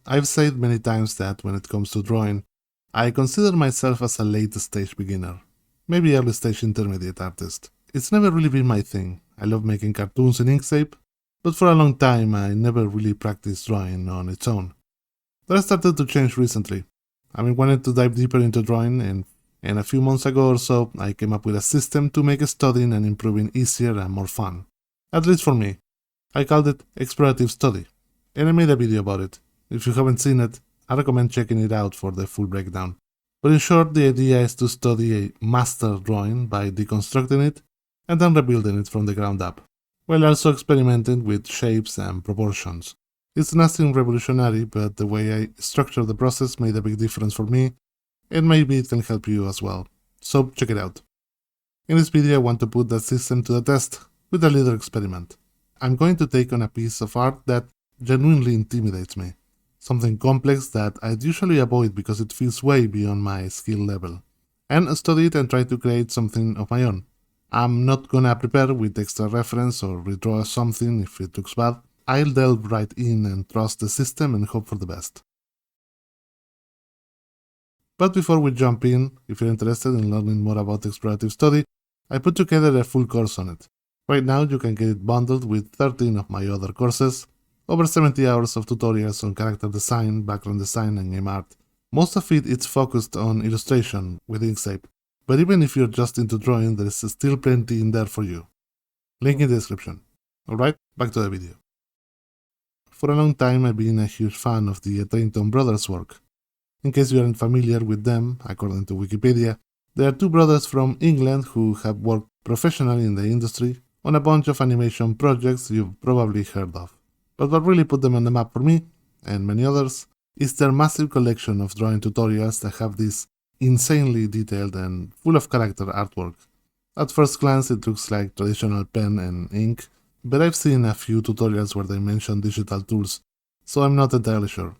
I've said many times that when it comes to drawing, I consider myself as a late-stage beginner, maybe early-stage intermediate artist. It's never really been my thing. I love making cartoons in Inkscape, but for a long time I never really practiced drawing on its own. That started to change recently. I've been wanting to dive deeper into drawing, and a few months ago or so I came up with a system to make studying and improving easier and more fun. At least for me. I called it Explorative Study, and I made a video about it. If you haven't seen it, I recommend checking it out for the full breakdown. But in short, the idea is to study a master drawing by deconstructing it and then rebuilding it from the ground up, while also experimenting with shapes and proportions. It's nothing revolutionary, but the way I structured the process made a big difference for me, and maybe it can help you as well. So check it out. In this video I want to put that system to the test with a little experiment. I'm going to take on a piece of art that genuinely intimidates me. Something complex that I'd usually avoid because it feels way beyond my skill level, and study it and try to create something of my own. I'm not gonna prepare with extra reference or redraw something if it looks bad. I'll delve right in and trust the system and hope for the best. But before we jump in, if you're interested in learning more about explorative study, I put together a full course on it. Right now you can get it bundled with 13 of my other courses, over 70 hours of tutorials on character design, background design, and game art. Most of it is focused on illustration with Inkscape, but even if you're just into drawing, there is still plenty in there for you. Link in the description. Alright, back to the video. For a long time I've been a huge fan of the Etherington Brothers' work. In case you aren't familiar with them, according to Wikipedia, they are two brothers from England who have worked professionally in the industry on a bunch of animation projects you've probably heard of. But what really put them on the map for me, and many others, is their massive collection of drawing tutorials that have this insanely detailed and full of character artwork. At first glance it looks like traditional pen and ink, but I've seen a few tutorials where they mention digital tools, so I'm not entirely sure.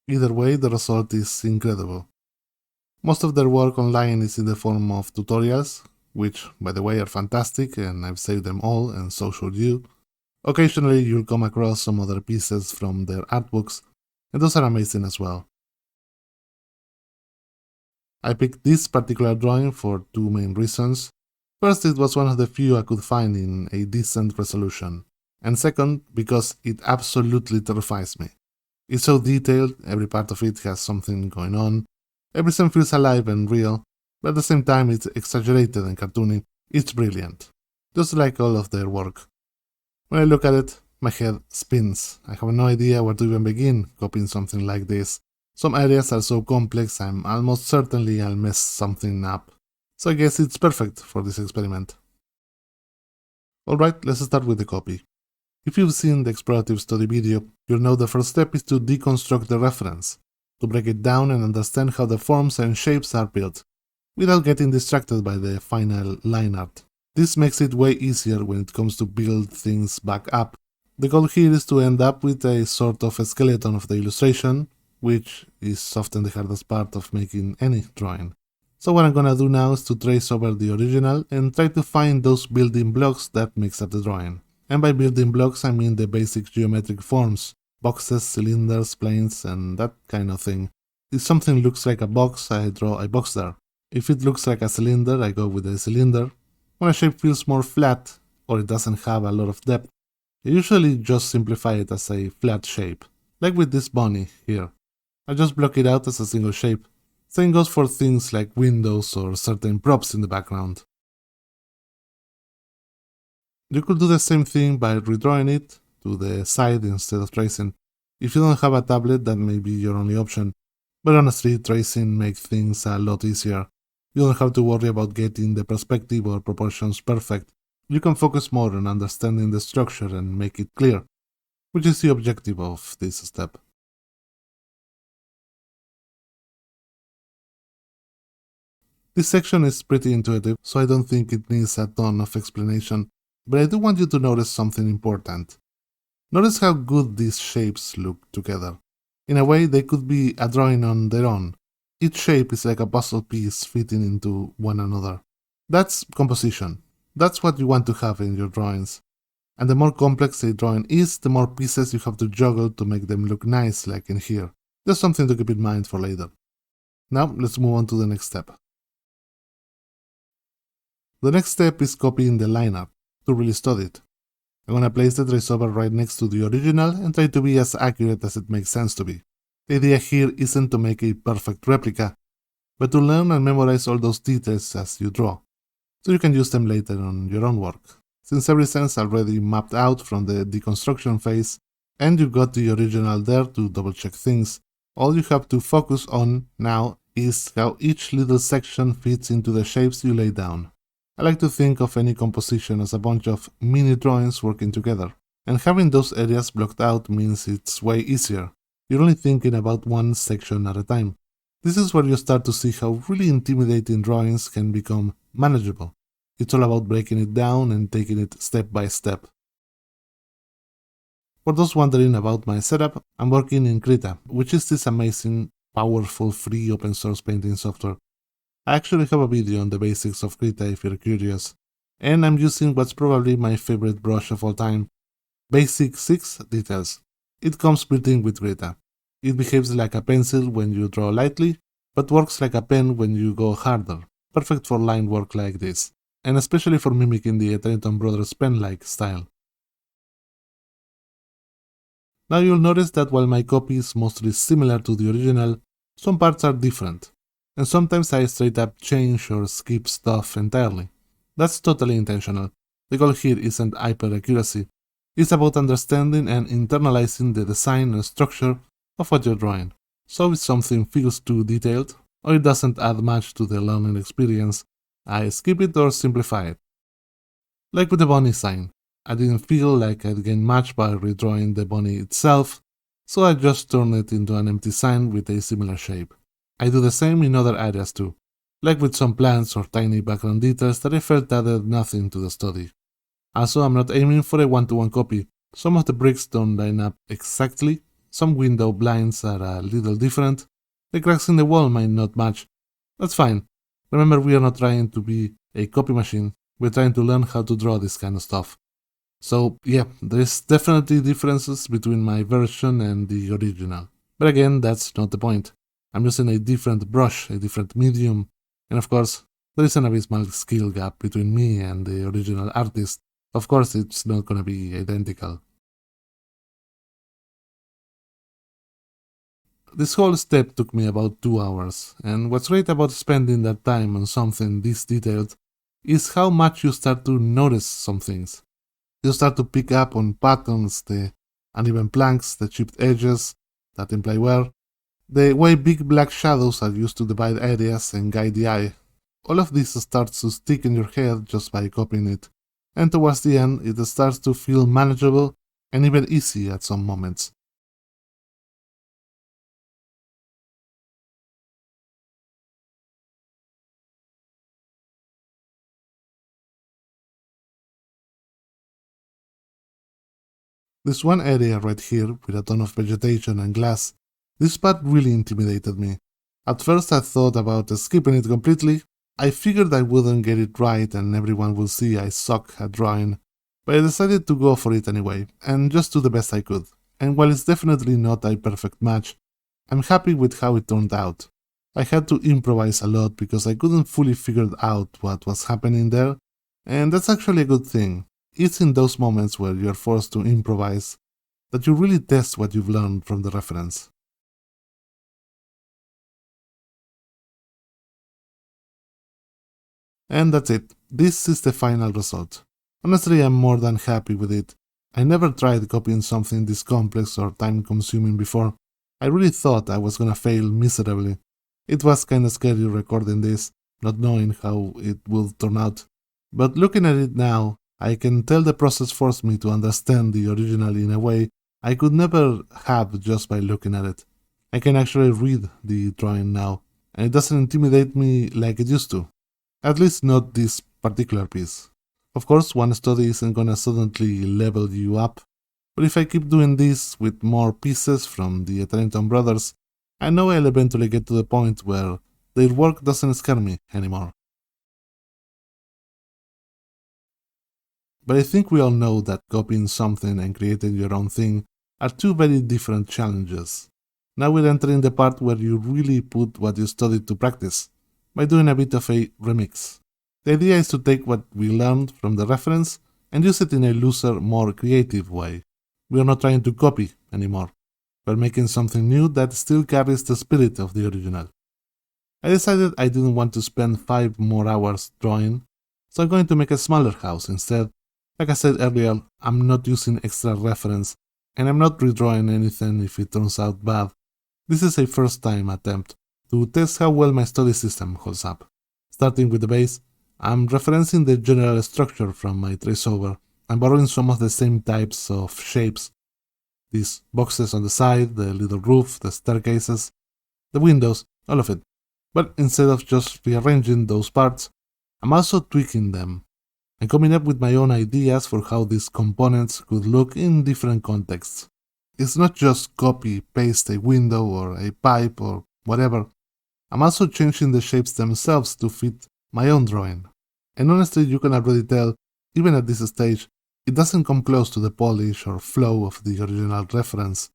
Either way, the result is incredible. Most of their work online is in the form of tutorials, which, by the way, are fantastic, and I've saved them all, and so should you. Occasionally you'll come across some other pieces from their artbooks, and those are amazing as well. I picked this particular drawing for two main reasons. First, it was one of the few I could find in a decent resolution, and second, because it absolutely terrifies me. It's so detailed, every part of it has something going on, everything feels alive and real, but at the same time it's exaggerated and cartoony. It's brilliant, just like all of their work. When I look at it, my head spins. I have no idea where to even begin copying something like this. Some areas are so complex I'm almost certainly I'll mess something up. So I guess it's perfect for this experiment. Alright, let's start with the copy. If you've seen the explorative study video, you'll know the first step is to deconstruct the reference, to break it down and understand how the forms and shapes are built, without getting distracted by the final line art. This makes it way easier when it comes to build things back up. The goal here is to end up with a sort of a skeleton of the illustration, which is often the hardest part of making any drawing. So what I'm gonna do now is to trace over the original and try to find those building blocks that makes up the drawing. And by building blocks I mean the basic geometric forms, boxes, cylinders, planes, and that kind of thing. If something looks like a box, I draw a box there. If it looks like a cylinder, I go with a cylinder. When a shape feels more flat, or it doesn't have a lot of depth, I usually just simplify it as a flat shape, like with this bunny here. I just block it out as a single shape. Same goes for things like windows or certain props in the background. You could do the same thing by redrawing it to the side instead of tracing. If you don't have a tablet, that may be your only option, but honestly, tracing makes things a lot easier. You don't have to worry about getting the perspective or proportions perfect. You can focus more on understanding the structure and make it clear, which is the objective of this step. This section is pretty intuitive, so I don't think it needs a ton of explanation, but I do want you to notice something important. Notice how good these shapes look together. In a way, they could be a drawing on their own. Each shape is like a puzzle piece fitting into one another. That's composition. That's what you want to have in your drawings. And the more complex a drawing is, the more pieces you have to juggle to make them look nice, like in here. Just something to keep in mind for later. Now, let's move on to the next step. The next step is copying the line art to really study it. I'm gonna place the traceover right next to the original and try to be as accurate as it makes sense to be. The idea here isn't to make a perfect replica, but to learn and memorize all those details as you draw, so you can use them later on your own work. Since everything's already mapped out from the deconstruction phase, and you got the original there to double check things, all you have to focus on now is how each little section fits into the shapes you lay down. I like to think of any composition as a bunch of mini drawings working together, and having those areas blocked out means it's way easier. You're only thinking about one section at a time. This is where you start to see how really intimidating drawings can become manageable. It's all about breaking it down and taking it step by step. For those wondering about my setup, I'm working in Krita, which is this amazing, powerful, free open source painting software. I actually have a video on the basics of Krita if you're curious, and I'm using what's probably my favorite brush of all time, Basic 6 Details. It comes built in with Krita. It behaves like a pencil when you draw lightly, but works like a pen when you go harder, perfect for line work like this, and especially for mimicking the Etherington Brothers pen-like style. Now you'll notice that while my copy is mostly similar to the original, some parts are different, and sometimes I straight up change or skip stuff entirely. That's totally intentional. The goal here isn't hyper-accuracy. It's about understanding and internalizing the design and structure of what you're drawing. So if something feels too detailed, or it doesn't add much to the learning experience, I skip it or simplify it. Like with the bunny sign, I didn't feel like I'd gain much by redrawing the bunny itself, so I just turned it into an empty sign with a similar shape. I do the same in other areas too, like with some plants or tiny background details that I felt added nothing to the study. Also, I'm not aiming for a one-to-one copy. Some of the bricks don't line up exactly, some window blinds are a little different, the cracks in the wall might not match. That's fine. Remember, we are not trying to be a copy machine, we're trying to learn how to draw this kind of stuff. So yeah, there's definitely differences between my version and the original. But again, that's not the point. I'm using a different brush, a different medium, and of course, there is an abysmal skill gap between me and the original artist. Of course, it's not gonna be identical. This whole step took me about 2 hours, and what's great about spending that time on something this detailed is how much you start to notice some things. You start to pick up on patterns, the uneven planks, the chipped edges that imply wear, the way big black shadows are used to divide areas and guide the eye. All of this starts to stick in your head just by copying it, and towards the end it starts to feel manageable and even easy at some moments. This one area right here, with a ton of vegetation and glass, this part really intimidated me. At first I thought about skipping it completely. I figured I wouldn't get it right and everyone would see I suck at drawing, but I decided to go for it anyway, and just do the best I could. And while it's definitely not a perfect match, I'm happy with how it turned out. I had to improvise a lot because I couldn't fully figure out what was happening there, and that's actually a good thing. It's in those moments where you're forced to improvise that you really test what you've learned from the reference. And that's it. This is the final result. Honestly, I'm more than happy with it. I never tried copying something this complex or time-consuming before. I really thought I was gonna fail miserably. It was kinda scary recording this, not knowing how it would turn out. But looking at it now, I can tell the process forced me to understand the original in a way I could never have just by looking at it. I can actually read the drawing now, and it doesn't intimidate me like it used to. At least not this particular piece. Of course, one study isn't gonna suddenly level you up, but if I keep doing this with more pieces from the Etherington Brothers, I know I'll eventually get to the point where their work doesn't scare me anymore. But I think we all know that copying something and creating your own thing are two very different challenges. Now we're entering the part where you really put what you studied to practice, by doing a bit of a remix. The idea is to take what we learned from the reference and use it in a looser, more creative way. We are not trying to copy anymore. We're making something new that still carries the spirit of the original. I decided I didn't want to spend 5 more hours drawing, so I'm going to make a smaller house instead. Like I said earlier, I'm not using extra reference, and I'm not redrawing anything if it turns out bad. This is a first-time attempt to test how well my study system holds up. Starting with the base, I'm referencing the general structure from my traceover. I'm borrowing some of the same types of shapes. These boxes on the side, the little roof, the staircases, the windows, all of it. But instead of just rearranging those parts, I'm also tweaking them and coming up with my own ideas for how these components could look in different contexts. It's not just copy, paste a window or a pipe or whatever. I'm also changing the shapes themselves to fit my own drawing. And honestly, you can already tell, even at this stage, it doesn't come close to the polish or flow of the original reference.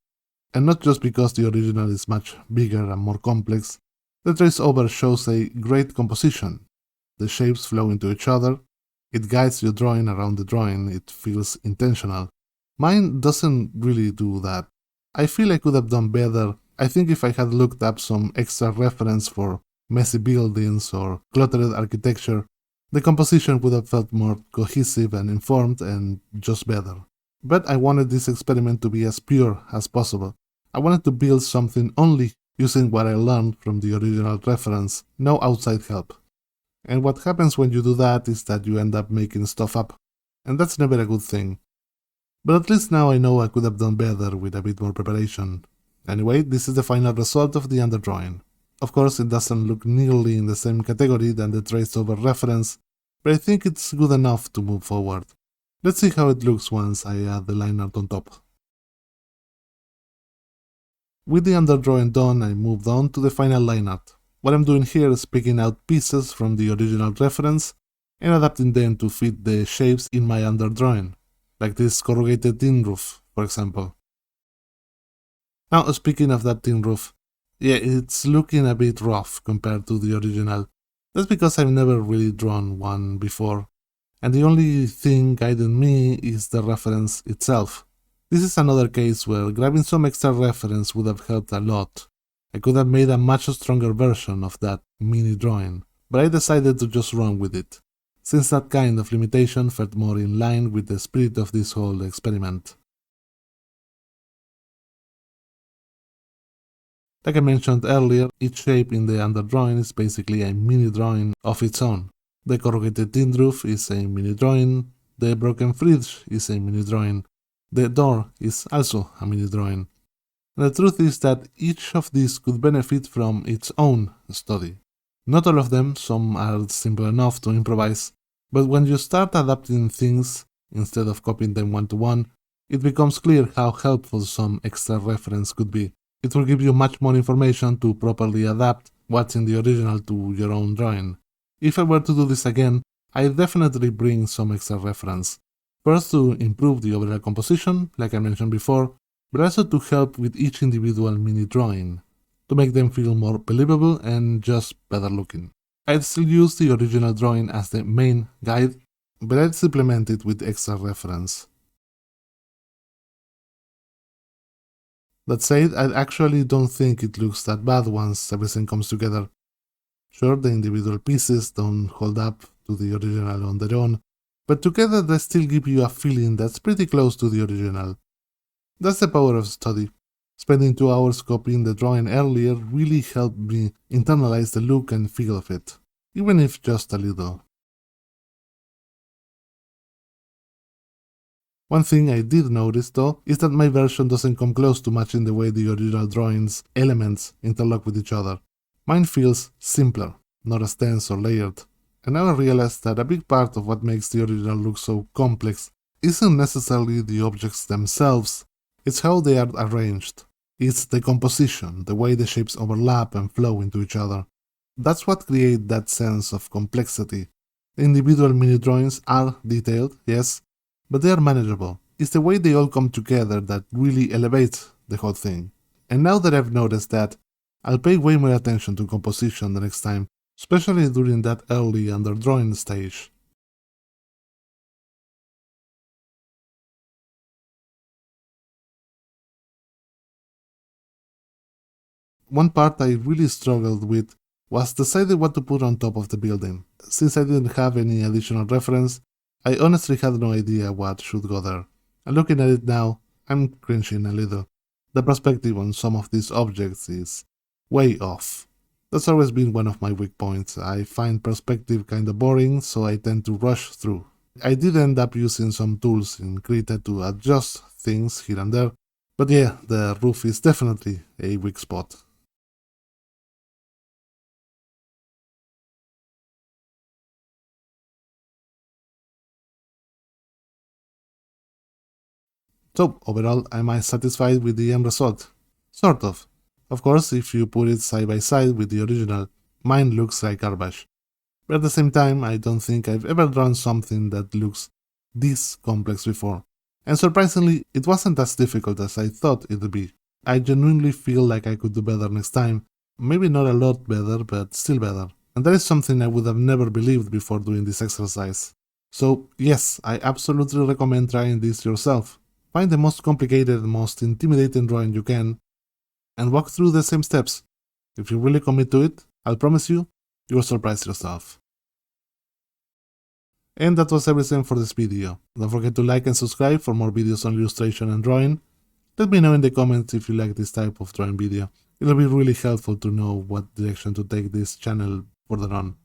And not just because the original is much bigger and more complex. The traceover shows a great composition. The shapes flow into each other. It guides your drawing around the drawing. It feels intentional. Mine doesn't really do that. I feel I could have done better. I think if I had looked up some extra reference for messy buildings or cluttered architecture, the composition would have felt more cohesive and informed and just better. But I wanted this experiment to be as pure as possible. I wanted to build something only using what I learned from the original reference, no outside help. And what happens when you do that is that you end up making stuff up, and that's never a good thing. But at least now I know I could have done better with a bit more preparation. Anyway, this is the final result of the underdrawing. Of course, it doesn't look nearly in the same category than the traceover reference, but I think it's good enough to move forward. Let's see how it looks once I add the line art on top. With the underdrawing done, I moved on to the final line art. What I'm doing here is picking out pieces from the original reference and adapting them to fit the shapes in my underdrawing, like this corrugated tin roof, for example. Now, speaking of that tin roof, yeah, it's looking a bit rough compared to the original. That's because I've never really drawn one before, and the only thing guiding me is the reference itself. This is another case where grabbing some extra reference would have helped a lot. I could have made a much stronger version of that mini drawing, but I decided to just run with it, since that kind of limitation felt more in line with the spirit of this whole experiment. Like I mentioned earlier, each shape in the underdrawing is basically a mini drawing of its own. The corrugated tin roof is a mini drawing, the broken fridge is a mini drawing, the door is also a mini drawing. And the truth is that each of these could benefit from its own study. Not all of them, some are simple enough to improvise, but when you start adapting things instead of copying them one-to-one, it becomes clear how helpful some extra reference could be. It will give you much more information to properly adapt what's in the original to your own drawing. If I were to do this again, I'd definitely bring some extra reference. First to improve the overall composition, like I mentioned before, but also to help with each individual mini drawing, to make them feel more believable and just better looking. I'd still use the original drawing as the main guide, but I'd supplement it with extra reference. That said, I actually don't think it looks that bad once everything comes together. Sure, the individual pieces don't hold up to the original on their own, but together they still give you a feeling that's pretty close to the original. That's the power of study. Spending 2 hours copying the drawing earlier really helped me internalize the look and feel of it, even if just a little. One thing I did notice though is that my version doesn't come close to matching the way the original drawing's elements interlock with each other. Mine feels simpler, not as dense or layered, and now I realize that a big part of what makes the original look so complex isn't necessarily the objects themselves, it's how they are arranged. It's the composition, the way the shapes overlap and flow into each other. That's what creates that sense of complexity. The individual mini drawings are detailed, yes, but they are manageable. It's the way they all come together that really elevates the whole thing. And now that I've noticed that, I'll pay way more attention to composition the next time, especially during that early underdrawing stage. One part I really struggled with was deciding what to put on top of the building. Since I didn't have any additional reference, I honestly had no idea what should go there. And looking at it now, I'm cringing a little. The perspective on some of these objects is way off. That's always been one of my weak points. I find perspective kinda boring, so I tend to rush through. I did end up using some tools in Krita to adjust things here and there, but yeah, the roof is definitely a weak spot. So, overall, am I satisfied with the end result? Sort of. Of course, if you put it side by side with the original, mine looks like garbage. But at the same time, I don't think I've ever drawn something that looks this complex before. And surprisingly, it wasn't as difficult as I thought it would be. I genuinely feel like I could do better next time. Maybe not a lot better, but still better. And that is something I would have never believed before doing this exercise. So, yes, I absolutely recommend trying this yourself. Find the most complicated, most intimidating drawing you can, and walk through the same steps. If you really commit to it, I'll promise you, you'll surprise yourself. And that was everything for this video. Don't forget to like and subscribe for more videos on illustration and drawing. Let me know in the comments if you like this type of drawing video. It'll be really helpful to know what direction to take this channel further on.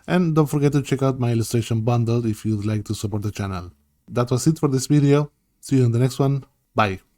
And don't forget to check out my illustration bundle if you'd like to support the channel. That was it for this video. See you in the next one. Bye.